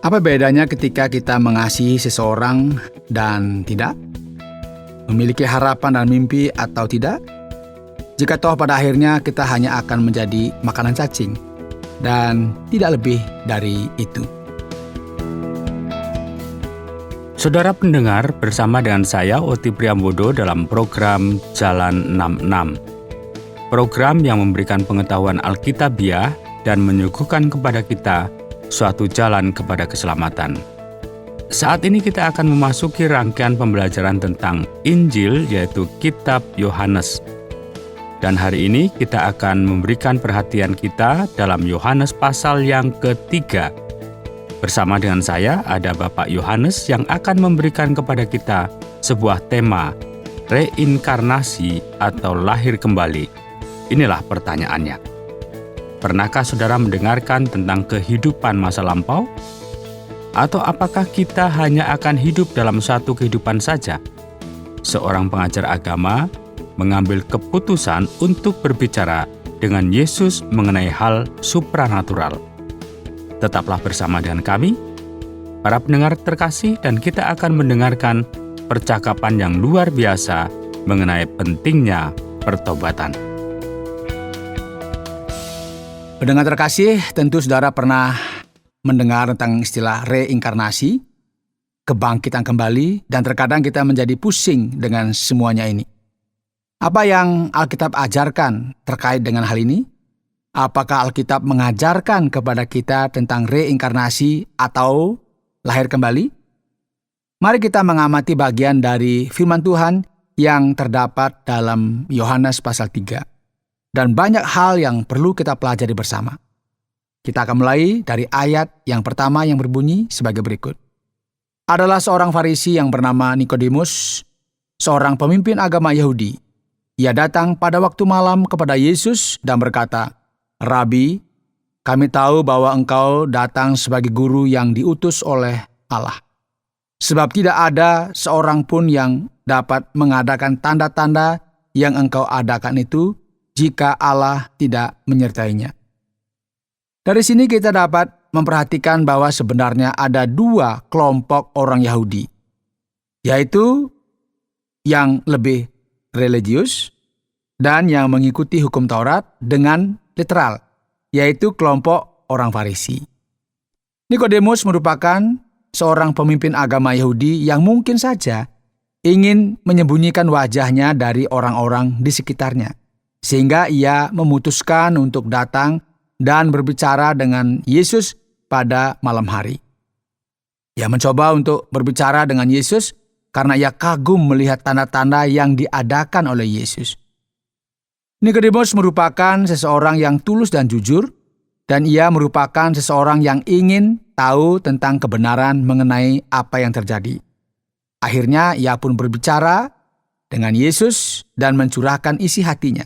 Apa bedanya ketika kita mengasihi seseorang dan tidak? Memiliki harapan dan mimpi atau tidak? Jika toh pada akhirnya kita hanya akan menjadi makanan cacing dan tidak lebih dari itu. Saudara pendengar, bersama dengan saya Oti Priambodo dalam program Jalan 66. Program yang memberikan pengetahuan Alkitabiah dan menyuguhkan kepada kita suatu jalan kepada keselamatan. Saat ini kita akan memasuki rangkaian pembelajaran tentang Injil, yaitu Kitab Yohanes. Dan hari ini kita akan memberikan perhatian kita dalam Yohanes pasal yang ketiga. Bersama dengan saya ada Bapak Yohanes yang akan memberikan kepada kita sebuah tema, reinkarnasi atau lahir kembali. Inilah pertanyaannya. Pernahkah saudara mendengarkan tentang kehidupan masa lampau? Atau apakah kita hanya akan hidup dalam satu kehidupan saja? Seorang pengajar agama mengambil keputusan untuk berbicara dengan Yesus mengenai hal supranatural. Tetaplah bersama dengan kami, para pendengar terkasih, dan kita akan mendengarkan percakapan yang luar biasa mengenai pentingnya pertobatan. Pendengar terkasih, tentu saudara pernah mendengar tentang istilah reinkarnasi, kebangkitan kembali, dan terkadang kita menjadi pusing dengan semuanya ini. Apa yang Alkitab ajarkan terkait dengan hal ini? Apakah Alkitab mengajarkan kepada kita tentang reinkarnasi atau lahir kembali? Mari kita mengamati bagian dari firman Tuhan yang terdapat dalam Yohanes pasal 3. Dan banyak hal yang perlu kita pelajari bersama. Kita akan mulai dari ayat yang pertama yang berbunyi sebagai berikut. Adalah seorang Farisi yang bernama Nikodemus, seorang pemimpin agama Yahudi. Ia datang pada waktu malam kepada Yesus dan berkata, "Rabi, kami tahu bahwa engkau datang sebagai guru yang diutus oleh Allah. Sebab tidak ada seorang pun yang dapat mengadakan tanda-tanda yang engkau adakan itu jika Allah tidak menyertainya." Dari sini kita dapat memperhatikan bahwa sebenarnya ada dua kelompok orang Yahudi, yaitu yang lebih religius dan yang mengikuti hukum Taurat dengan literal, yaitu kelompok orang Farisi. Nikodemus merupakan seorang pemimpin agama Yahudi yang mungkin saja ingin menyembunyikan wajahnya dari orang-orang di sekitarnya, sehingga ia memutuskan untuk datang dan berbicara dengan Yesus pada malam hari. Ia mencoba untuk berbicara dengan Yesus karena ia kagum melihat tanda-tanda yang diadakan oleh Yesus. Nikodemus merupakan seseorang yang tulus dan jujur, dan ia merupakan seseorang yang ingin tahu tentang kebenaran mengenai apa yang terjadi. Akhirnya ia pun berbicara dengan Yesus dan mencurahkan isi hatinya.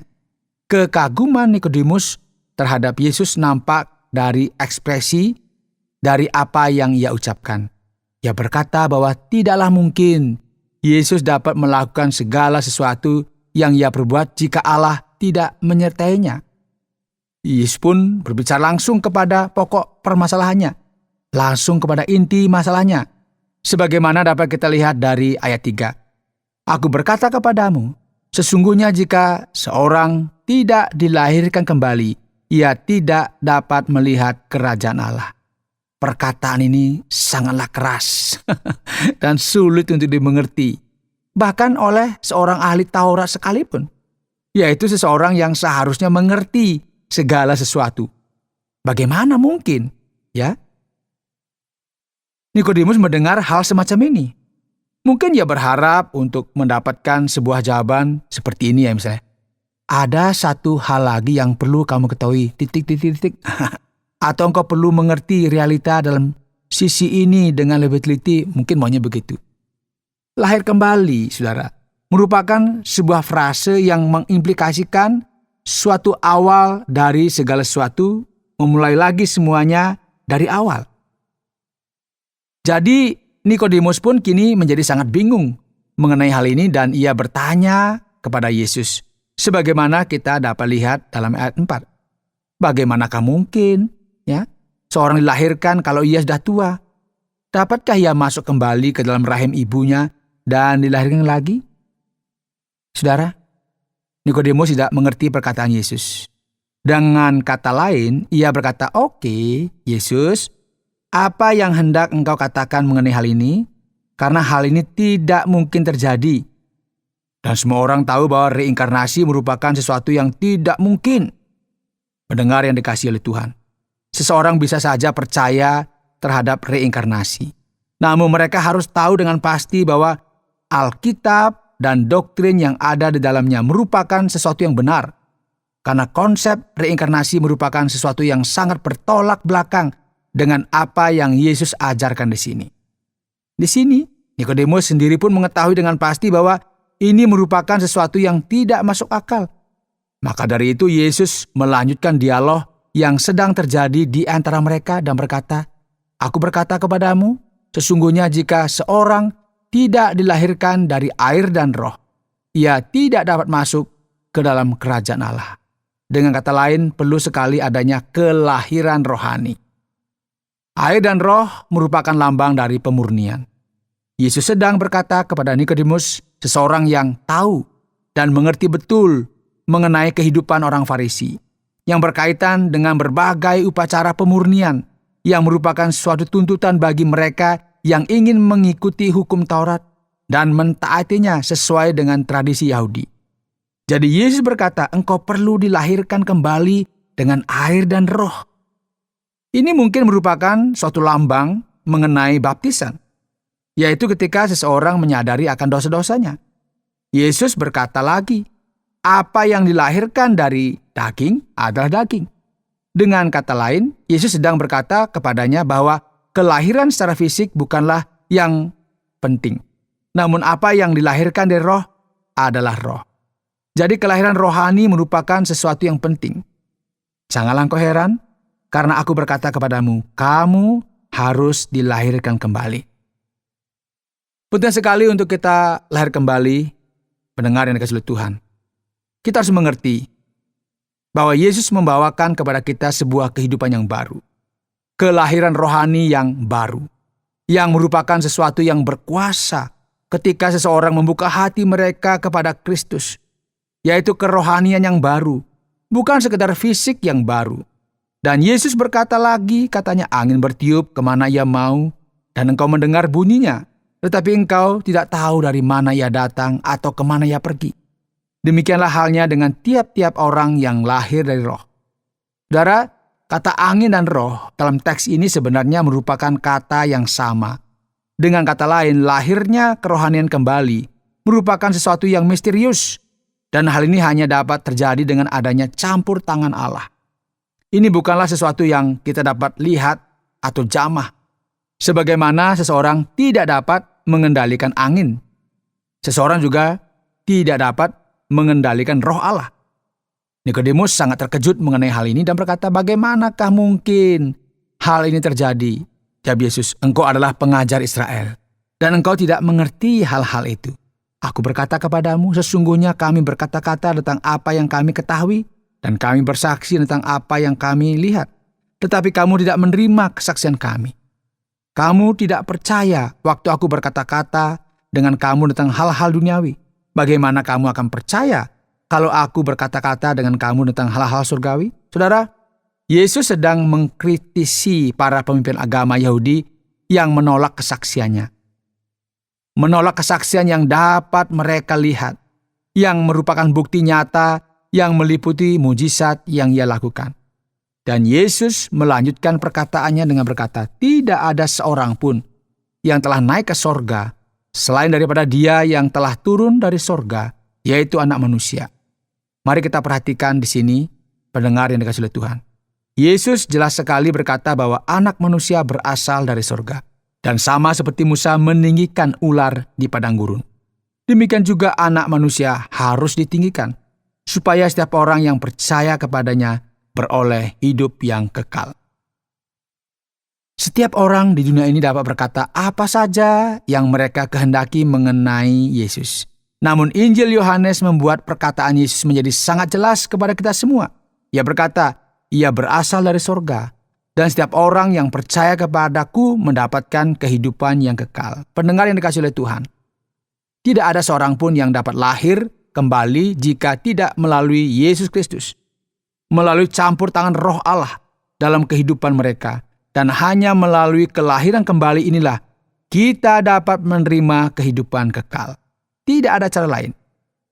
Kekaguman Nikodemus terhadap Yesus nampak dari ekspresi dari apa yang ia ucapkan. Ia berkata bahwa tidaklah mungkin Yesus dapat melakukan segala sesuatu yang ia perbuat jika Allah tidak menyertainya. Yesus pun berbicara langsung kepada pokok permasalahannya, langsung kepada inti masalahnya. Sebagaimana dapat kita lihat dari ayat 3. "Aku berkata kepadamu, sesungguhnya jika seorang tidak dilahirkan kembali, ia tidak dapat melihat kerajaan Allah." Perkataan ini sangatlah keras dan sulit untuk dimengerti, bahkan oleh seorang ahli Taurat sekalipun, yaitu seseorang yang seharusnya mengerti segala sesuatu. Bagaimana mungkin, ya? Nikodemus mendengar hal semacam ini. Mungkin ia berharap untuk mendapatkan sebuah jawaban seperti ini ya misalnya. "Ada satu hal lagi yang perlu kamu ketahui, titik. Atau engkau perlu mengerti realita dalam sisi ini dengan lebih teliti," mungkin maunya begitu. Lahir kembali, saudara, merupakan sebuah frase yang mengimplikasikan suatu awal dari segala sesuatu, memulai lagi semuanya dari awal. Jadi Nikodemus pun kini menjadi sangat bingung mengenai hal ini dan ia bertanya kepada Yesus. Sebagaimana kita dapat lihat dalam ayat 4. Bagaimanakah mungkin seorang dilahirkan kalau ia sudah tua? dapatkah ia masuk kembali ke dalam rahim ibunya dan dilahirkan lagi? Saudara, Nikodemus tidak mengerti perkataan Yesus. Dengan kata lain, ia berkata, "Oke, Yesus, apa yang hendak engkau katakan mengenai hal ini? Karena hal ini tidak mungkin terjadi." Dan semua orang tahu bahwa reinkarnasi merupakan sesuatu yang tidak mungkin. Pendengar yang dikasihi oleh Tuhan, seseorang bisa saja percaya terhadap reinkarnasi. Namun mereka harus tahu dengan pasti bahwa Alkitab dan doktrin yang ada di dalamnya merupakan sesuatu yang benar. Karena konsep reinkarnasi merupakan sesuatu yang sangat bertolak belakang dengan apa yang Yesus ajarkan di sini. Di sini, Nikodemus sendiri pun mengetahui dengan pasti bahwa ini merupakan sesuatu yang tidak masuk akal. Maka dari itu Yesus melanjutkan dialog yang sedang terjadi di antara mereka dan berkata, "Aku berkata kepadamu, sesungguhnya jika seorang tidak dilahirkan dari air dan roh, ia tidak dapat masuk ke dalam kerajaan Allah." Dengan kata lain, perlu sekali adanya kelahiran rohani. Air dan roh merupakan lambang dari pemurnian. Yesus sedang berkata kepada Nikodemus, seseorang yang tahu dan mengerti betul mengenai kehidupan orang Farisi, yang berkaitan dengan berbagai upacara pemurnian, yang merupakan suatu tuntutan bagi mereka yang ingin mengikuti hukum Taurat dan mentaatinya sesuai dengan tradisi Yahudi. Jadi Yesus berkata, engkau perlu dilahirkan kembali dengan air dan roh. Ini mungkin merupakan suatu lambang mengenai baptisan, yaitu ketika seseorang menyadari akan dosa-dosanya. Yesus berkata lagi, apa yang dilahirkan dari daging adalah daging. Dengan kata lain, Yesus sedang berkata kepadanya bahwa kelahiran secara fisik bukanlah yang penting. Namun apa yang dilahirkan dari roh adalah roh. Jadi kelahiran rohani merupakan sesuatu yang penting. Janganlah engkau heran, karena aku berkata kepadamu, kamu harus dilahirkan kembali. Penting sekali untuk kita lahir kembali, pendengar yang dikasihi oleh Tuhan. Kita harus mengerti bahwa Yesus membawakan kepada kita sebuah kehidupan yang baru. Kelahiran rohani yang baru. Yang merupakan sesuatu yang berkuasa ketika seseorang membuka hati mereka kepada Kristus. Yaitu kerohanian yang baru. Bukan sekedar fisik yang baru. Dan Yesus berkata lagi, katanya angin bertiup kemana ia mau. Dan engkau mendengar bunyinya. Tetapi engkau tidak tahu dari mana ia datang atau kemana ia pergi. Demikianlah halnya dengan tiap-tiap orang yang lahir dari roh. Saudara, kata angin dan roh dalam teks ini sebenarnya merupakan kata yang sama. Dengan kata lain, lahirnya kerohanian kembali merupakan sesuatu yang misterius. Dan hal ini hanya dapat terjadi dengan adanya campur tangan Allah. Ini bukanlah sesuatu yang kita dapat lihat atau jamah. Sebagaimana seseorang tidak dapat mengendalikan angin. Seseorang juga tidak dapat mengendalikan roh Allah. Nikodemus sangat terkejut mengenai hal ini dan berkata, bagaimanakah mungkin hal ini terjadi? Jawab Yesus, engkau adalah pengajar Israel, dan engkau tidak mengerti hal-hal itu. Aku berkata kepadamu, sesungguhnya kami berkata-kata tentang apa yang kami ketahui, dan kami bersaksi tentang apa yang kami lihat. Tetapi kamu tidak menerima kesaksian kami. Kamu tidak percaya waktu aku berkata-kata dengan kamu tentang hal-hal duniawi. Bagaimana kamu akan percaya kalau aku berkata-kata dengan kamu tentang hal-hal surgawi? Saudara, Yesus sedang mengkritisi para pemimpin agama Yahudi yang menolak kesaksiannya. Menolak kesaksian yang dapat mereka lihat, yang merupakan bukti nyata yang meliputi mujizat yang ia lakukan. Dan Yesus melanjutkan perkataannya dengan berkata, tidak ada seorang pun yang telah naik ke sorga selain daripada Dia yang telah turun dari sorga, yaitu Anak Manusia. Mari kita perhatikan di sini, pendengar yang dikasihi oleh Tuhan. Yesus jelas sekali berkata bahwa Anak Manusia berasal dari sorga. Dan sama seperti Musa meninggikan ular di padang gurun. Demikian juga Anak Manusia harus ditinggikan, supaya setiap orang yang percaya kepadanya beroleh hidup yang kekal. Setiap orang di dunia ini dapat berkata apa saja yang mereka kehendaki mengenai Yesus. Namun Injil Yohanes membuat perkataan Yesus menjadi sangat jelas kepada kita semua. Ia berkata, ia berasal dari sorga Dan setiap orang yang percaya kepadaku mendapatkan kehidupan yang kekal. Pendengar yang dikasihi oleh Tuhan, tidak ada seorang pun yang dapat lahir kembali jika tidak melalui Yesus Kristus, melalui campur tangan Roh Allah dalam kehidupan mereka. Dan hanya melalui kelahiran kembali inilah kita dapat menerima kehidupan kekal. Tidak ada cara lain.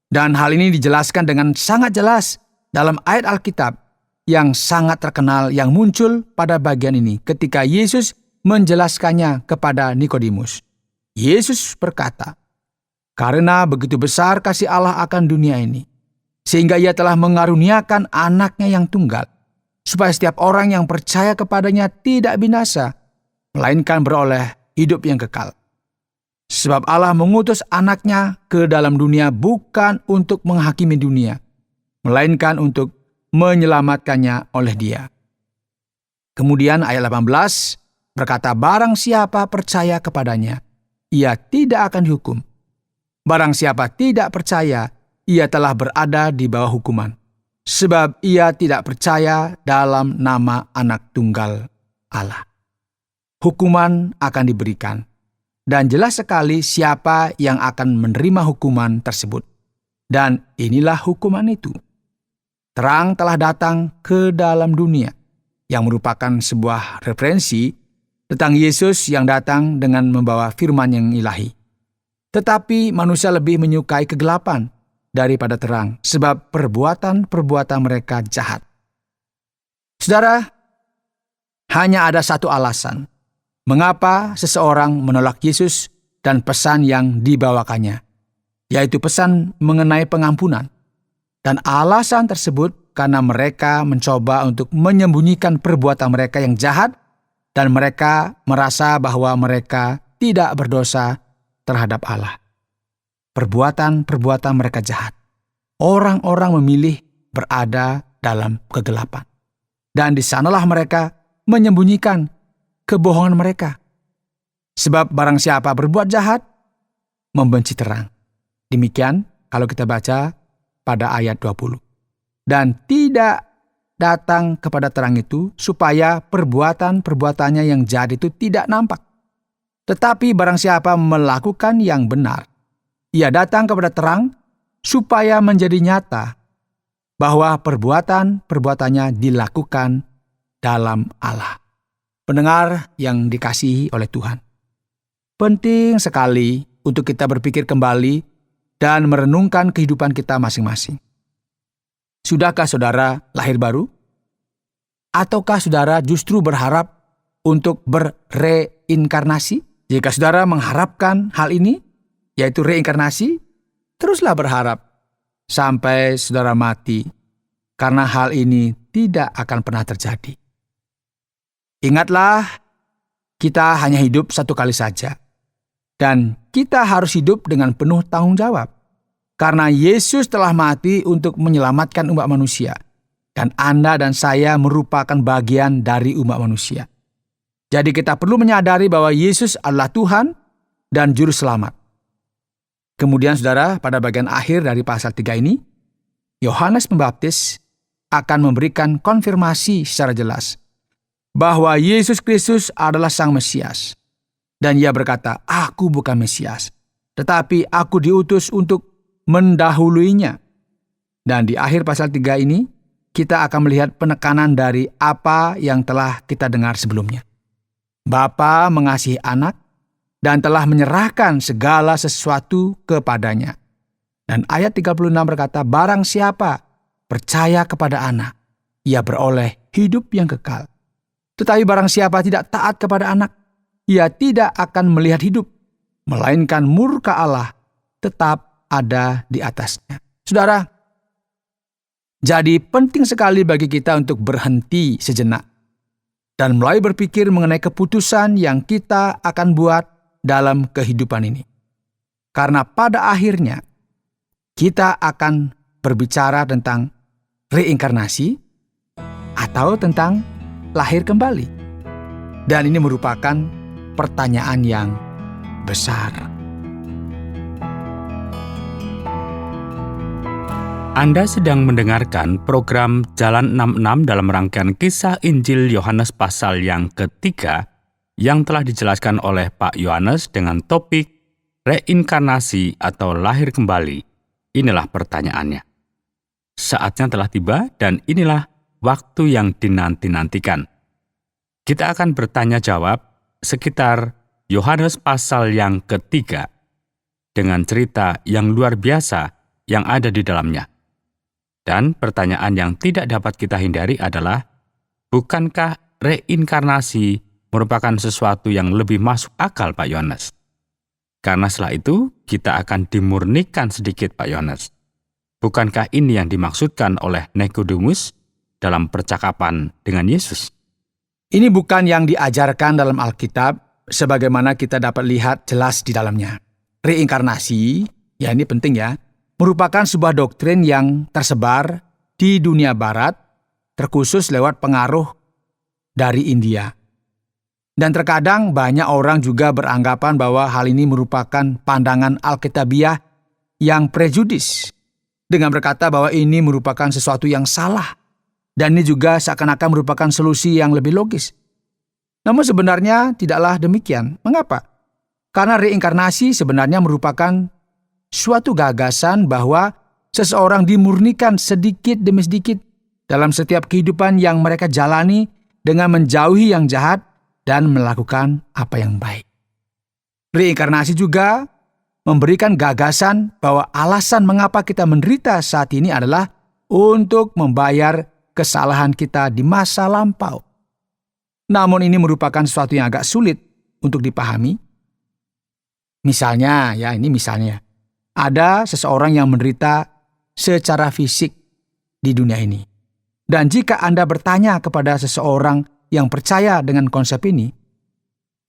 Dan hal ini dijelaskan dengan sangat jelas dalam ayat Alkitab yang sangat terkenal yang muncul pada bagian ini ketika Yesus menjelaskannya kepada Nikodemus. Yesus berkata, "Karena begitu besar kasih Allah akan dunia ini, sehingga ia telah mengaruniakan anaknya yang tunggal, supaya setiap orang yang percaya kepadanya tidak binasa, melainkan beroleh hidup yang kekal. Sebab Allah mengutus anaknya ke dalam dunia bukan untuk menghakimi dunia, melainkan untuk menyelamatkannya oleh Dia." Kemudian ayat 18 berkata, "Barang siapa percaya kepadanya, ia tidak akan dihukum. Barang siapa tidak percaya, ia telah berada di bawah hukuman, sebab ia tidak percaya dalam nama Anak Tunggal Allah." Hukuman akan diberikan, dan jelas sekali siapa yang akan menerima hukuman tersebut. Dan inilah hukuman itu. Terang telah datang ke dalam dunia, yang merupakan sebuah referensi tentang Yesus yang datang dengan membawa firman yang ilahi. Tetapi manusia lebih menyukai kegelapan daripada terang, sebab perbuatan-perbuatan mereka jahat. Saudara, hanya ada satu alasan mengapa seseorang menolak Yesus dan pesan yang dibawakannya, yaitu pesan mengenai pengampunan. Dan alasan tersebut karena mereka mencoba untuk menyembunyikan perbuatan mereka yang jahat, dan mereka merasa bahwa mereka tidak berdosa terhadap Allah. Perbuatan-perbuatan mereka jahat. Orang-orang memilih berada dalam kegelapan. Dan di sanalah mereka menyembunyikan kebohongan mereka. Sebab barang siapa berbuat jahat, membenci terang. Demikian kalau kita baca pada ayat 20. Dan tidak datang kepada terang itu supaya perbuatan-perbuatannya yang jahat itu tidak nampak. Tetapi barang siapa melakukan yang benar, ia datang kepada terang supaya menjadi nyata bahwa perbuatan-perbuatannya dilakukan dalam Allah. Pendengar yang dikasihi oleh Tuhan, penting sekali untuk kita berpikir kembali dan merenungkan kehidupan kita masing-masing. Sudahkah saudara lahir baru? Ataukah saudara justru berharap untuk berreinkarnasi? Jika saudara mengharapkan hal ini, yaitu reinkarnasi, teruslah berharap sampai saudara mati, karena hal ini tidak akan pernah terjadi. Ingatlah, kita hanya hidup satu kali saja. Dan kita harus hidup dengan penuh tanggung jawab. Karena Yesus telah mati untuk menyelamatkan umat manusia. Dan Anda dan saya merupakan bagian dari umat manusia. Jadi kita perlu menyadari bahwa Yesus adalah Tuhan dan Juru Selamat. Kemudian saudara, pada bagian akhir dari pasal 3 ini, Yohanes Pembaptis akan memberikan konfirmasi secara jelas bahwa Yesus Kristus adalah Sang Mesias. Dan ia berkata, "Aku bukan Mesias, tetapi aku diutus untuk mendahuluinya." Dan di akhir pasal 3 ini, kita akan melihat penekanan dari apa yang telah kita dengar sebelumnya. Bapa mengasihi anak dan telah menyerahkan segala sesuatu kepadanya. Dan ayat 36 berkata, "Barang siapa percaya kepada anak, ia beroleh hidup yang kekal. Tetapi barang siapa tidak taat kepada anak, ia tidak akan melihat hidup, melainkan murka Allah tetap ada di atasnya." Saudara, jadi penting sekali bagi kita untuk berhenti sejenak dan mulai berpikir mengenai keputusan yang kita akan buat dalam kehidupan ini. Karena pada akhirnya kita akan berbicara tentang reinkarnasi atau tentang lahir kembali. Dan ini merupakan pertanyaan yang besar. Anda sedang mendengarkan program Jalan 66 dalam rangkaian kisah Injil Yohanes pasal yang ketiga yang telah dijelaskan oleh Pak Yohanes dengan topik reinkarnasi atau lahir kembali. Inilah pertanyaannya. Saatnya telah tiba dan inilah waktu yang dinanti-nantikan. Kita akan bertanya jawab sekitar Yohanes pasal yang ketiga dengan cerita yang luar biasa yang ada di dalamnya. Dan pertanyaan yang tidak dapat kita hindari adalah, bukankah reinkarnasi merupakan sesuatu yang lebih masuk akal, Pak Yohanes? Karena setelah itu, kita akan dimurnikan sedikit, Pak Yohanes. Bukankah ini yang dimaksudkan oleh Nikodemus dalam percakapan dengan Yesus? Ini bukan yang diajarkan dalam Alkitab, sebagaimana kita dapat lihat jelas di dalamnya. Reinkarnasi, ya ini penting ya, merupakan sebuah doktrin yang tersebar di dunia barat, terkhusus lewat pengaruh dari India. Dan terkadang banyak orang juga beranggapan bahwa hal ini merupakan pandangan Alkitabiah yang prejudis, dengan berkata bahwa ini merupakan sesuatu yang salah, dan ini juga seakan-akan merupakan solusi yang lebih logis. Namun sebenarnya tidaklah demikian. Mengapa? Karena reinkarnasi sebenarnya merupakan suatu gagasan bahwa seseorang dimurnikan sedikit demi sedikit dalam setiap kehidupan yang mereka jalani dengan menjauhi yang jahat dan melakukan apa yang baik. Reinkarnasi juga memberikan gagasan bahwa alasan mengapa kita menderita saat ini adalah untuk membayar kesalahan kita di masa lampau. Namun ini merupakan sesuatu yang agak sulit untuk dipahami. Misalnya, ada seseorang yang menderita secara fisik di dunia ini. Dan jika Anda bertanya kepada seseorang yang percaya dengan konsep ini,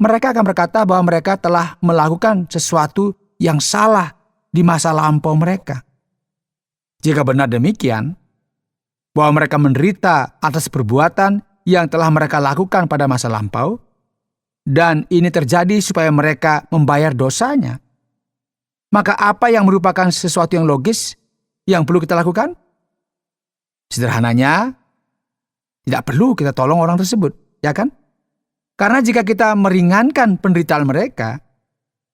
mereka akan berkata bahwa mereka telah melakukan sesuatu yang salah di masa lampau mereka. Jika benar demikian, bahwa mereka menderita atas perbuatan yang telah mereka lakukan pada masa lampau, dan ini terjadi supaya mereka membayar dosanya, maka apa yang merupakan sesuatu yang logis yang perlu kita lakukan? Sederhananya, tidak perlu kita tolong orang tersebut, ya kan? Karena jika kita meringankan penderitaan mereka,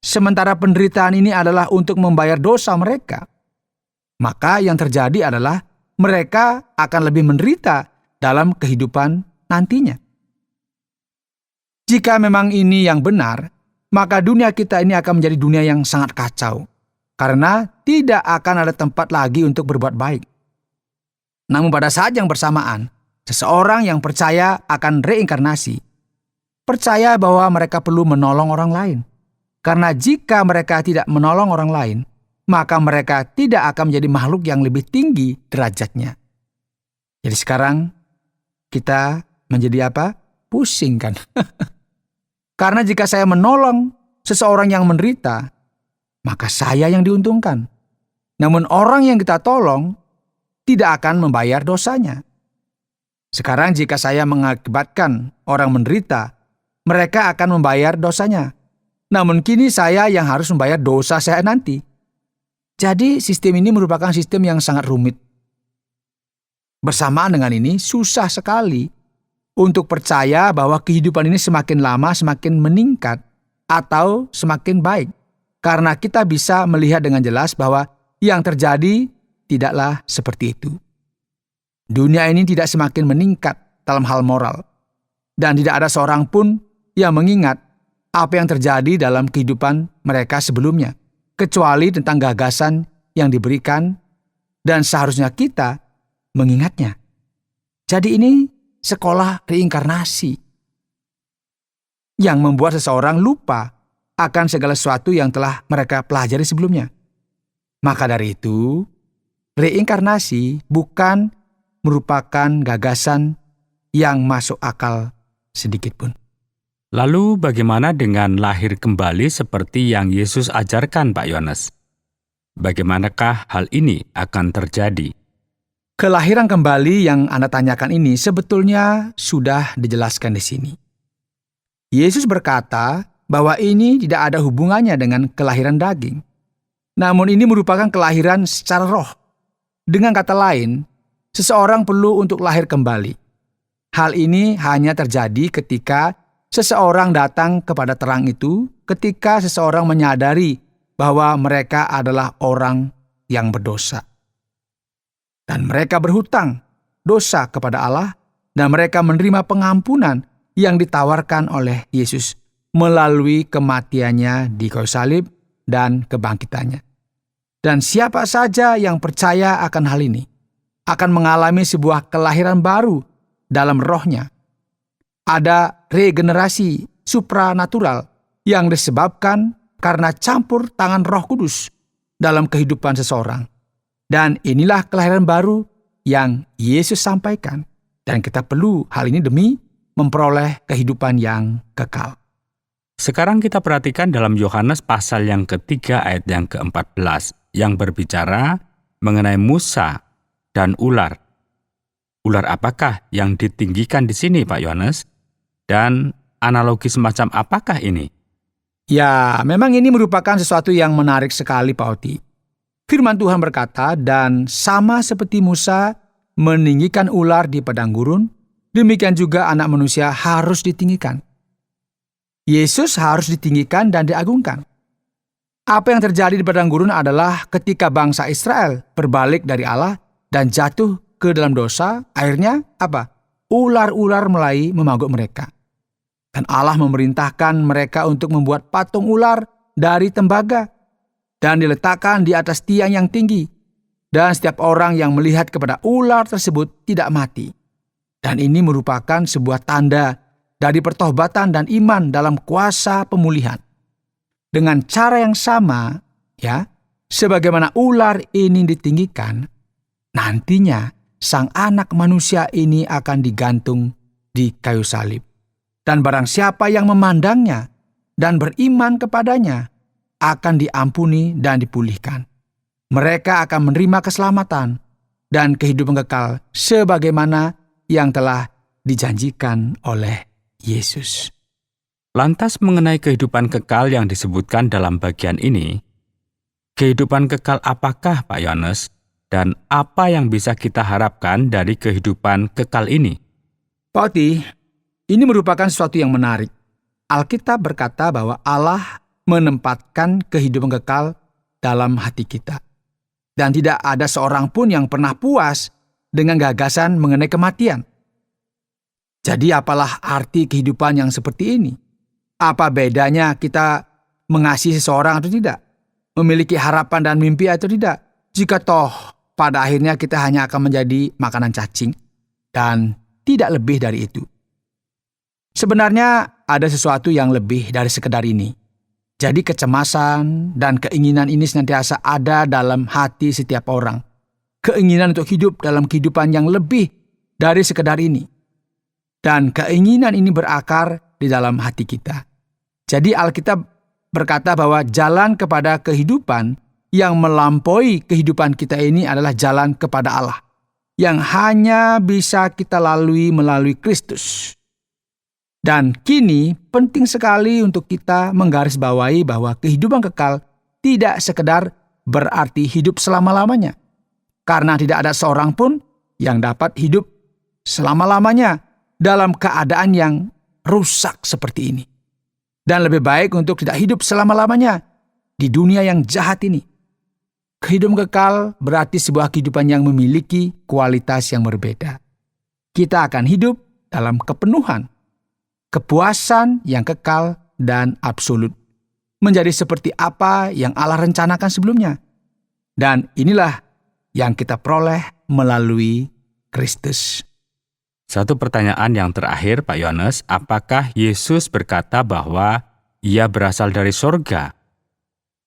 sementara penderitaan ini adalah untuk membayar dosa mereka, maka yang terjadi adalah mereka akan lebih menderita dalam kehidupan nantinya. Jika memang ini yang benar, maka dunia kita ini akan menjadi dunia yang sangat kacau, karena tidak akan ada tempat lagi untuk berbuat baik. Namun pada saat yang bersamaan, seseorang yang percaya akan reinkarnasi, percaya bahwa mereka perlu menolong orang lain. Karena jika mereka tidak menolong orang lain, maka mereka tidak akan menjadi makhluk yang lebih tinggi derajatnya. Jadi sekarang kita menjadi apa? Pusing kan? Karena jika saya menolong seseorang yang menderita, maka saya yang diuntungkan. Namun orang yang kita tolong tidak akan membayar dosanya. Sekarang jika saya mengakibatkan orang menderita, mereka akan membayar dosanya. Namun kini saya yang harus membayar dosa saya nanti. Jadi sistem ini merupakan sistem yang sangat rumit. Bersamaan dengan ini, susah sekali untuk percaya bahwa kehidupan ini semakin lama semakin meningkat atau semakin baik. Karena kita bisa melihat dengan jelas bahwa yang terjadi tidaklah seperti itu. Dunia ini tidak semakin meningkat dalam hal moral. Dan tidak ada seorang pun yang mengingat apa yang terjadi dalam kehidupan mereka sebelumnya, kecuali tentang gagasan yang diberikan, dan seharusnya kita mengingatnya. Jadi ini sekolah reinkarnasi yang membuat seseorang lupa akan segala sesuatu yang telah mereka pelajari sebelumnya. Maka dari itu, reinkarnasi bukan merupakan gagasan yang masuk akal sedikit pun. Lalu bagaimana dengan lahir kembali seperti yang Yesus ajarkan, Pak Yohanes? Bagaimanakah hal ini akan terjadi? Kelahiran kembali yang Anda tanyakan ini sebetulnya sudah dijelaskan di sini. Yesus berkata bahwa ini tidak ada hubungannya dengan kelahiran daging. Namun ini merupakan kelahiran secara roh. Dengan kata lain, seseorang perlu untuk lahir kembali. Hal ini hanya terjadi ketika seseorang datang kepada terang itu, ketika seseorang menyadari bahwa mereka adalah orang yang berdosa. Dan mereka berhutang dosa kepada Allah, dan mereka menerima pengampunan yang ditawarkan oleh Yesus melalui kematiannya di kayu salib dan kebangkitannya. Dan siapa saja yang percaya akan hal ini akan mengalami sebuah kelahiran baru dalam rohnya. Ada regenerasi supranatural yang disebabkan karena campur tangan Roh Kudus dalam kehidupan seseorang. Dan inilah kelahiran baru yang Yesus sampaikan. Dan kita perlu hal ini demi memperoleh kehidupan yang kekal. Sekarang kita perhatikan dalam Yohanes pasal yang ketiga ayat yang ke-14 yang berbicara mengenai Musa dan ular. Ular apakah yang ditinggikan di sini, Pak Yohanes? Dan analogi semacam apakah ini? Ya, memang ini merupakan sesuatu yang menarik sekali, Pak Oti. Firman Tuhan berkata, dan sama seperti Musa meninggikan ular di padang gurun, demikian juga anak manusia harus ditinggikan. Yesus harus ditinggikan dan diagungkan. Apa yang terjadi di padang gurun adalah ketika bangsa Israel berbalik dari Allah dan jatuh ke dalam dosa, akhirnya apa? Ular-ular mulai memagut mereka. Dan Allah memerintahkan mereka untuk membuat patung ular dari tembaga dan diletakkan di atas tiang yang tinggi. Dan setiap orang yang melihat kepada ular tersebut tidak mati. Dan ini merupakan sebuah tanda dari pertobatan dan iman dalam kuasa pemulihan. Dengan cara yang sama, ya, sebagaimana ular ini ditinggikan, nantinya sang anak manusia ini akan digantung di kayu salib. Dan barang siapa yang memandangnya dan beriman kepadanya akan diampuni dan dipulihkan. Mereka akan menerima keselamatan dan kehidupan kekal sebagaimana yang telah dijanjikan oleh Yesus. Lantas mengenai kehidupan kekal yang disebutkan dalam bagian ini, kehidupan kekal apakah, Pak Yohanes? Dan apa yang bisa kita harapkan dari kehidupan kekal ini? Pak Oti, ini merupakan sesuatu yang menarik. Alkitab berkata bahwa Allah menempatkan kehidupan kekal dalam hati kita. Dan tidak ada seorang pun yang pernah puas dengan gagasan mengenai kematian. Jadi apalah arti kehidupan yang seperti ini? Apa bedanya kita mengasihi seseorang atau tidak? Memiliki harapan dan mimpi atau tidak? Jika toh pada akhirnya kita hanya akan menjadi makanan cacing dan tidak lebih dari itu. Sebenarnya ada sesuatu yang lebih dari sekedar ini. Jadi kecemasan dan keinginan ini senantiasa ada dalam hati setiap orang. Keinginan untuk hidup dalam kehidupan yang lebih dari sekedar ini. Dan keinginan ini berakar di dalam hati kita. Jadi Alkitab berkata bahwa jalan kepada kehidupan yang melampaui kehidupan kita ini adalah jalan kepada Allah. Yang hanya bisa kita lalui melalui Kristus. Dan kini penting sekali untuk kita menggarisbawahi bahwa kehidupan kekal tidak sekedar berarti hidup selama-lamanya. Karena tidak ada seorang pun yang dapat hidup selama-lamanya dalam keadaan yang rusak seperti ini. Dan lebih baik untuk tidak hidup selama-lamanya di dunia yang jahat ini. Kehidupan kekal berarti sebuah kehidupan yang memiliki kualitas yang berbeda. Kita akan hidup dalam kepenuhan, kepuasan yang kekal dan absolut. Menjadi seperti apa yang Allah rencanakan sebelumnya. Dan inilah yang kita peroleh melalui Kristus. Satu pertanyaan yang terakhir, Pak Yohanes, apakah Yesus berkata bahwa ia berasal dari sorga?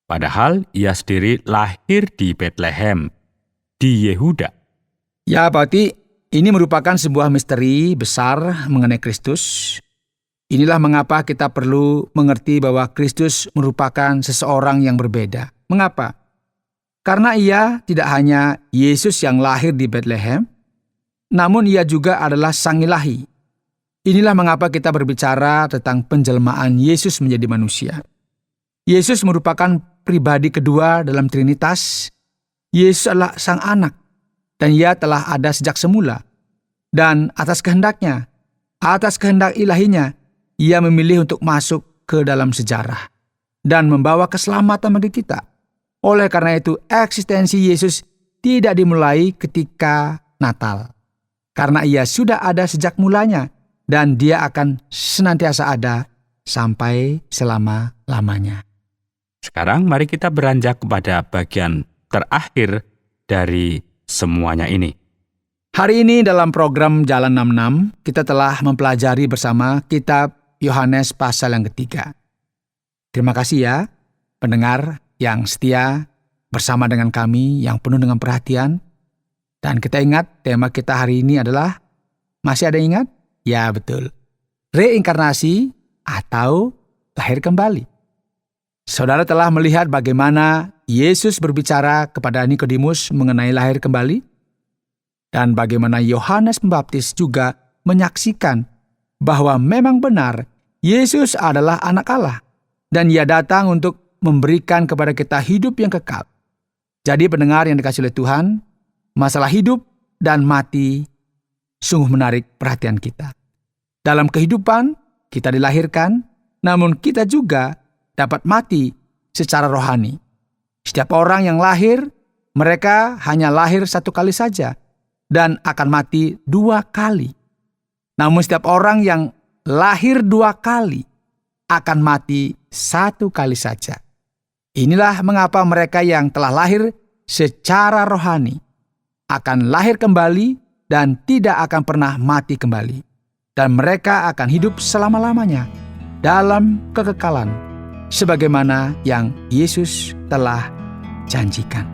Padahal ia sendiri lahir di Bethlehem, di Yehuda. Ya, Pak Oti, ini merupakan sebuah misteri besar mengenai Kristus. Inilah mengapa kita perlu mengerti bahwa Kristus merupakan seseorang yang berbeda. Mengapa? Karena ia tidak hanya Yesus yang lahir di Bethlehem, namun ia juga adalah Sang Ilahi. Inilah mengapa kita berbicara tentang penjelmaan Yesus menjadi manusia. Yesus merupakan pribadi kedua dalam Trinitas. Yesus adalah Sang Anak dan Ia telah ada sejak semula. Dan atas kehendak-Nya, atas kehendak ilahinya, Ia memilih untuk masuk ke dalam sejarah dan membawa keselamatan bagi kita. Oleh karena itu, eksistensi Yesus tidak dimulai ketika Natal, karena Ia sudah ada sejak mulanya dan Dia akan senantiasa ada sampai selama-lamanya. Sekarang mari kita beranjak kepada bagian terakhir dari semuanya ini. Hari ini dalam program Jalan 66, kita telah mempelajari bersama kitab Yohanes pasal yang ketiga. Terima kasih ya, pendengar yang setia bersama dengan kami yang penuh dengan perhatian. Dan kita ingat tema kita hari ini adalah, masih ada ingat? Ya betul, reinkarnasi atau lahir kembali. Saudara telah melihat bagaimana Yesus berbicara kepada Nikodemus mengenai lahir kembali, dan bagaimana Yohanes Pembaptis juga menyaksikan bahwa memang benar Yesus adalah anak Allah, dan Ia datang untuk memberikan kepada kita hidup yang kekal. Jadi pendengar yang dikasihi oleh Tuhan, masalah hidup dan mati sungguh menarik perhatian kita. Dalam kehidupan, kita dilahirkan, namun kita juga dapat mati secara rohani. Setiap orang yang lahir, mereka hanya lahir satu kali saja dan akan mati 2 kali. Namun setiap orang yang lahir 2 kali akan mati 1 kali saja. Inilah mengapa mereka yang telah lahir secara rohani akan lahir kembali dan tidak akan pernah mati kembali. Dan mereka akan hidup selama-lamanya dalam kekekalan, sebagaimana yang Yesus telah janjikan.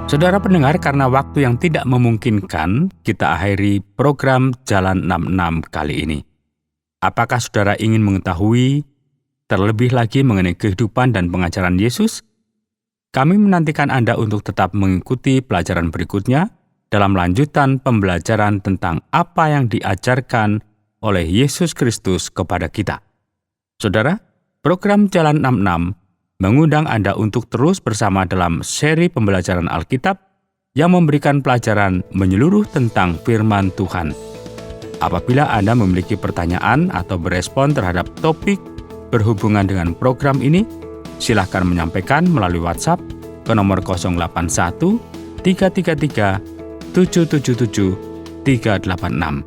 Saudara pendengar, karena waktu yang tidak memungkinkan, kita akhiri program Jalan 66 kali ini. Apakah saudara ingin mengetahui terlebih lagi mengenai kehidupan dan pengajaran Yesus? Kami menantikan Anda untuk tetap mengikuti pelajaran berikutnya dalam lanjutan pembelajaran tentang apa yang diajarkan oleh Yesus Kristus kepada kita. Saudara, program Jalan 66 mengundang Anda untuk terus bersama dalam seri pembelajaran Alkitab yang memberikan pelajaran menyeluruh tentang firman Tuhan. Apabila Anda memiliki pertanyaan atau berespon terhadap topik berhubungan dengan program ini, silakan menyampaikan melalui WhatsApp ke nomor 081 333 777 386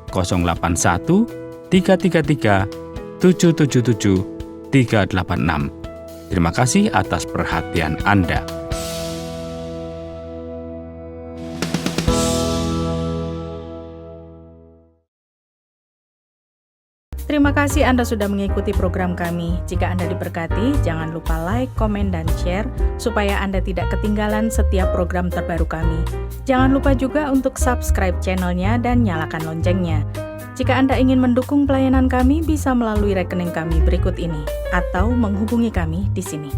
081 333 777 386. Terima kasih atas perhatian Anda. Terima kasih Anda sudah mengikuti program kami. Jika Anda diberkati, jangan lupa like, komen, dan share supaya Anda tidak ketinggalan setiap program terbaru kami. Jangan lupa juga untuk subscribe channelnya dan nyalakan loncengnya. Jika Anda ingin mendukung pelayanan kami, bisa melalui rekening kami berikut ini atau menghubungi kami di sini.